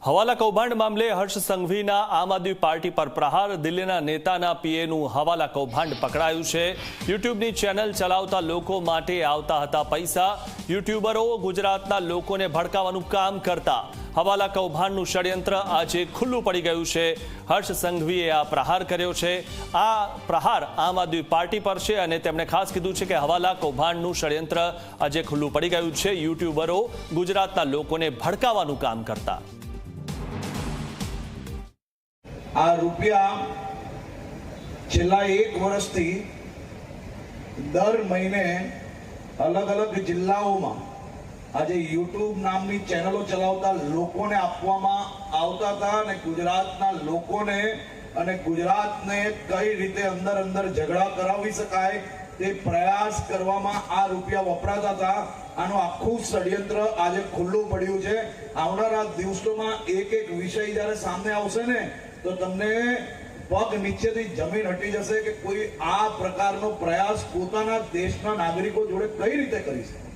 હવાલા કૌભાંડ મામલે હર્ષ સંઘવીના આમ આદમી પાર્ટી પર પ્રહાર। દિલ્હીના નેતાના પીએનું હવાલા કૌભાંડ પકડાયું છે। યુટ્યુબની ચેનલ ચલાવતા લોકો માટે આવતા હતા પૈસા। યુટ્યુબરો ગુજરાતના લોકોને ભડકાવવાનું કામ કરતા। હવાલા કૌભાંડનું ષડયંત્ર આજે ખુલ્લું પડી ગયું છે। હર્ષ સંઘવીએ આ પ્રહાર કર્યો છે। આ પ્રહાર આમ આદમી પાર્ટી પર છે અને તેમણે ખાસ કીધું છે કે હવાલા કૌભાંડનું ષડયંત્ર આજે ખુલ્લું પડી ગયું છે। યુટ્યુબરો ગુજરાતના લોકોને ભડકાવવાનું કામ કરતા। આ રૂપિયા છેલ્લા 1 વર્ષથી દર મહિને અલગ અલગ જિલ્લાઓમાં આજે યુટ્યુબ નામની ચેનલો ચલાવતા લોકોને આપવામાં આવતા હતા અને ગુજરાતના લોકોને અને ગુજરાતને કઈ રીતે અંદર ઝઘડા કરાવી શકાય તે પ્રયાસ કરવામાં આ રૂપિયા વપરાતા હતા। આનું આખું ષડયંત્ર આજે ખુલ્લું પડ્યું છે। આવનારા દિવસોમાં એક વિષય જ્યારે સામે આવશે ને તો તમને પગ નીચેથી જમીન હટી જશે કે કોઈ આ પ્રકારનો પ્રયાસ પોતાના દેશના નાગરિકો જોડે કઈ રીતે કરી શકે।